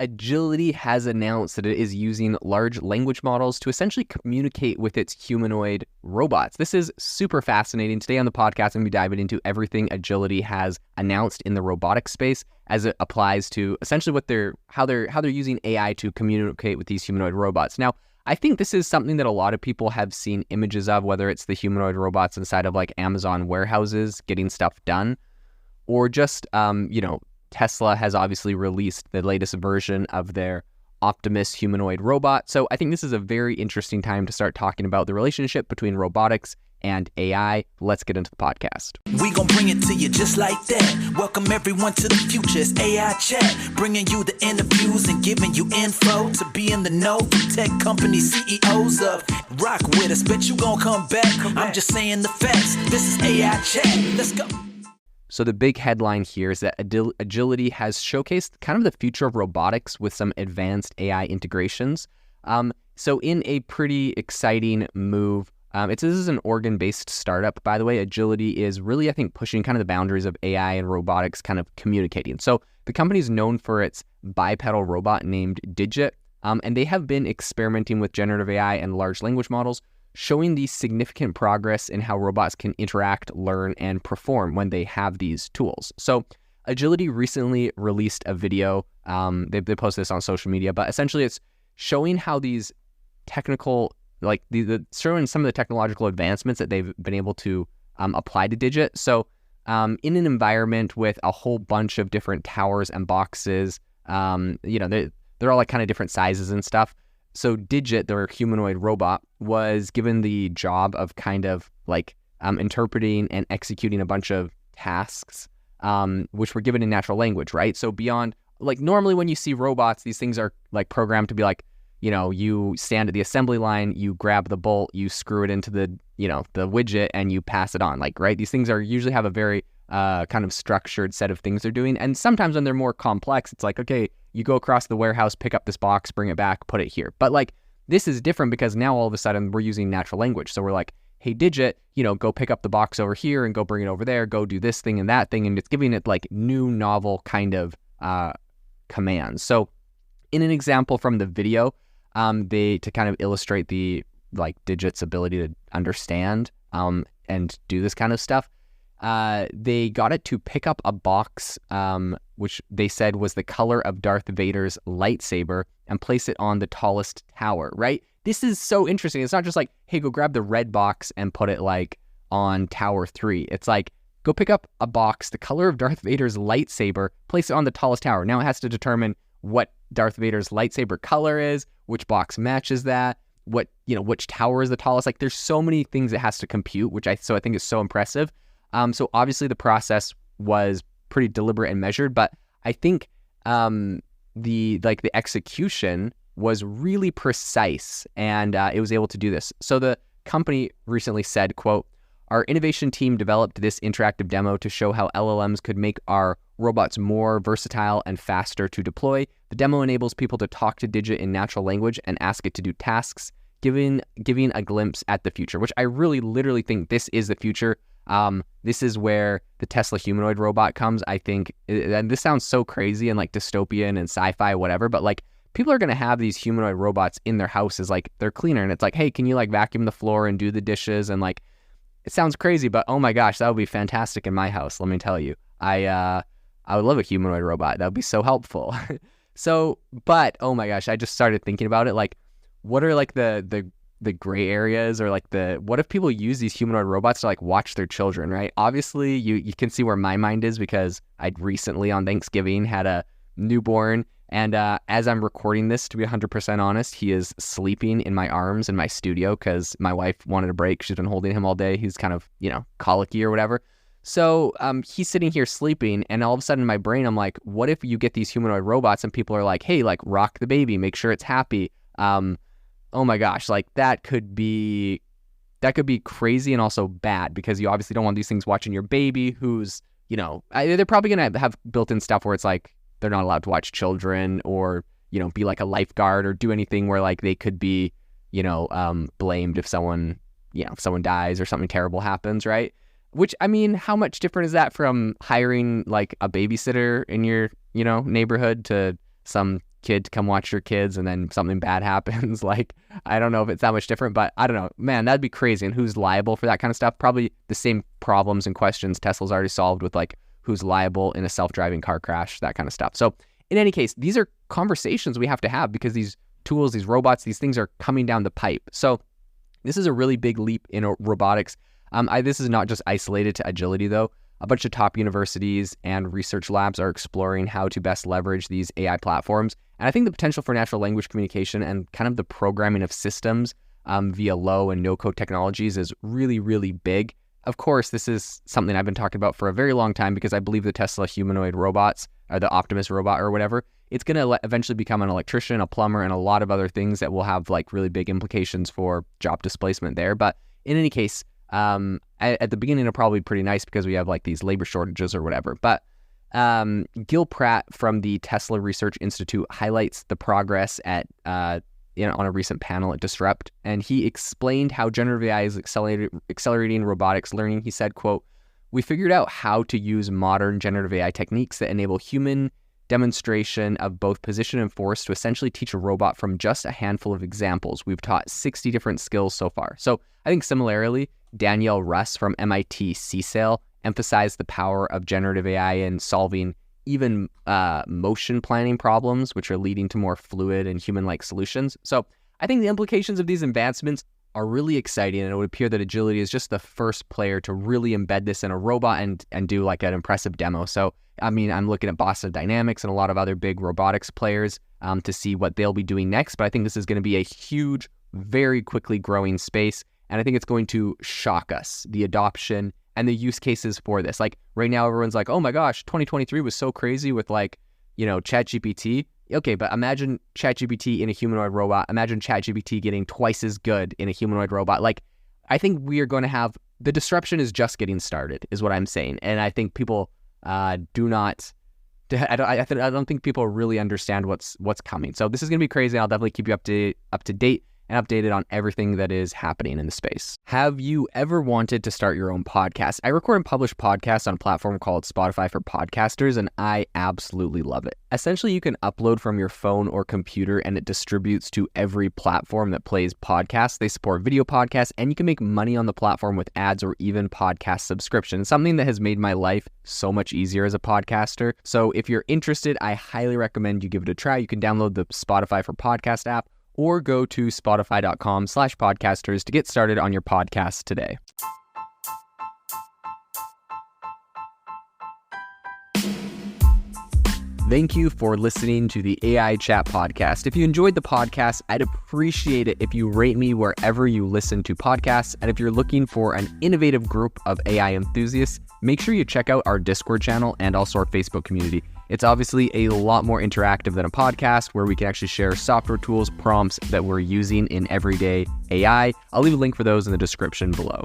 Agility has announced that it is using large language models to essentially communicate with its humanoid robots. This is super fascinating. Today on the podcast, I'm going to be diving into everything Agility has announced in the robotics space as it applies to essentially how they're using AI to communicate with these humanoid robots. Now, I think this is something that a lot of people have seen images of, whether it's the humanoid robots inside of like Amazon warehouses getting stuff done, or just Tesla has obviously released the latest version of their Optimus humanoid robot. So I think this is a very interesting time to start talking about the relationship between robotics and AI. Let's get into the podcast. We gon' bring it to you just like that. Welcome everyone to the future. It's AI Chat, bringing you the interviews and giving you info to be in the know from tech company CEOs of. Rock with us, bet you gon' come back. I'm just saying the facts. This is AI Chat. Let's go. So the big headline here is that Agility has showcased kind of the future of robotics with some advanced AI integrations. So in a pretty exciting move, this is an Oregon-based startup, by the way. Agility is really, I think, pushing kind of the boundaries of AI and robotics kind of communicating. So the company is known for its bipedal robot named Digit, and they have been experimenting with generative AI and large language models, showing the significant progress in how robots can interact, learn, and perform when they have these tools. So Agility recently released a video. They posted this on social media, but essentially it's showing how these technical, like showing some of the technological advancements that they've been able to apply to Digit. So in an environment with a whole bunch of different towers and boxes, they're all like kind of different sizes and stuff. So Digit, their humanoid robot, was given the job of kind of like interpreting and executing a bunch of tasks, which were given in natural language, right? So beyond, like normally when you see robots, these things are like programmed to be like, you stand at the assembly line, you grab the bolt, you screw it into the widget and you pass it on, like, right? These things usually have a very kind of structured set of things they're doing. And sometimes when they're more complex, it's like, okay, you go across the warehouse, pick up this box, bring it back, put it here. But like, this is different because now all of a sudden we're using natural language. So we're like, hey, Digit, go pick up the box over here and go bring it over there, go do this thing and that thing. And it's giving it like new novel kind of commands. So in an example from the video, to kind of illustrate the like Digit's ability to understand and do this kind of stuff, they got it to pick up a box, which they said was the color of Darth Vader's lightsaber, and place it on the tallest tower, right? This is so interesting. It's not just like, hey, go grab the red box and put it like on Tower 3. It's like, go pick up a box, the color of Darth Vader's lightsaber, place it on the tallest tower. Now it has to determine what Darth Vader's lightsaber color is, which box matches that, which tower is the tallest. Like, there's so many things it has to compute, which I think is so impressive. So obviously the process was pretty deliberate and measured, but I think the execution was really precise, and it was able to do this. So the company recently said, quote, "Our innovation team developed this interactive demo to show how LLMs could make our robots more versatile and faster to deploy. The demo enables people to talk to Digit in natural language and ask it to do tasks, giving a glimpse at the future," which I really literally think this is the future. This is where the Tesla humanoid robot comes, I think. And this sounds so crazy and like dystopian and sci-fi, whatever, but like people are going to have these humanoid robots in their houses, like they're cleaner, and it's like, hey, can you like vacuum the floor and do the dishes? And like, it sounds crazy, but oh my gosh, that would be fantastic in my house. Let me tell you, I would love a humanoid robot. That would be so helpful. But oh my gosh, I just started thinking about it. Like, what are like the gray areas, or like what if people use these humanoid robots to like watch their children, right? Obviously you can see where my mind is, because I'd recently on Thanksgiving had a newborn, and as I'm recording this, to be 100% honest, he is sleeping in my arms in my studio because my wife wanted a break. She's been holding him all day. He's kind of, colicky or whatever. So he's sitting here sleeping, and all of a sudden in my brain, I'm like, what if you get these humanoid robots and people are like, hey, like rock the baby, make sure it's happy. Oh my gosh, like that could be crazy and also bad, because you obviously don't want these things watching your baby who's, they're probably going to have built-in stuff where it's like, they're not allowed to watch children or, be like a lifeguard or do anything where like they could be, blamed if someone dies or something terrible happens, right? Which, I mean, how much different is that from hiring like a babysitter in your, neighborhood to some kid to come watch your kids and then something bad happens. Like, I don't know if it's that much different, but I don't know. Man, that'd be crazy. And who's liable for that kind of stuff? Probably the same problems and questions Tesla's already solved with like who's liable in a self-driving car crash, that kind of stuff. So in any case, these are conversations we have to have because these tools, these robots, these things are coming down the pipe. So this is a really big leap in robotics. This is not just isolated to agility, though. A bunch of top universities and research labs are exploring how to best leverage these AI platforms. And I think the potential for natural language communication and kind of the programming of systems via low and no-code technologies is really, really big. Of course, this is something I've been talking about for a very long time because I believe the Tesla humanoid robots, or the Optimus robot or whatever, it's going to eventually become an electrician, a plumber, and a lot of other things that will have like really big implications for job displacement there. But in any case, at the beginning, it'll probably be pretty nice because we have like these labor shortages or whatever. But Gil Pratt from the Tesla Research Institute highlights the progress at on a recent panel at Disrupt, and he explained how generative AI is accelerating robotics learning. He said, quote, "We figured out how to use modern generative AI techniques that enable human demonstration of both position and force to essentially teach a robot from just a handful of examples. We've taught 60 different skills so far." So I think similarly, Danielle Russ from MIT CSAIL emphasized the power of generative AI in solving even motion planning problems, which are leading to more fluid and human-like solutions. So I think the implications of these advancements are really exciting, and it would appear that Agility is just the first player to really embed this in a robot and do like an impressive demo. So, I mean, I'm looking at Boston Dynamics and a lot of other big robotics players to see what they'll be doing next, but I think this is going to be a huge, very quickly growing space, and I think it's going to shock us, the adoption and the use cases for this. Like right now, everyone's like, oh my gosh, 2023 was so crazy with like, ChatGPT. Okay, but imagine ChatGPT in a humanoid robot. Imagine ChatGPT getting twice as good in a humanoid robot. Like, I think we are going to have, the disruption is just getting started, is what I'm saying. And I think people I don't think people really understand what's coming. So this is going to be crazy. I'll definitely keep you up to date and updated on everything that is happening in the space. Have you ever wanted to start your own podcast? I record and publish podcasts on a platform called Spotify for Podcasters, and I absolutely love it. Essentially, you can upload from your phone or computer, and it distributes to every platform that plays podcasts. They support video podcasts, and you can make money on the platform with ads or even podcast subscriptions, something that has made my life so much easier as a podcaster. So if you're interested, I highly recommend you give it a try. You can download the Spotify for Podcast app, or go to spotify.com/podcasters to get started on your podcast today. Thank you for listening to the AI Chat Podcast. If you enjoyed the podcast, I'd appreciate it if you rate me wherever you listen to podcasts. And if you're looking for an innovative group of AI enthusiasts, make sure you check out our Discord channel and also our Facebook community. It's obviously a lot more interactive than a podcast where we can actually share software tools, prompts that we're using in everyday AI. I'll leave a link for those in the description below.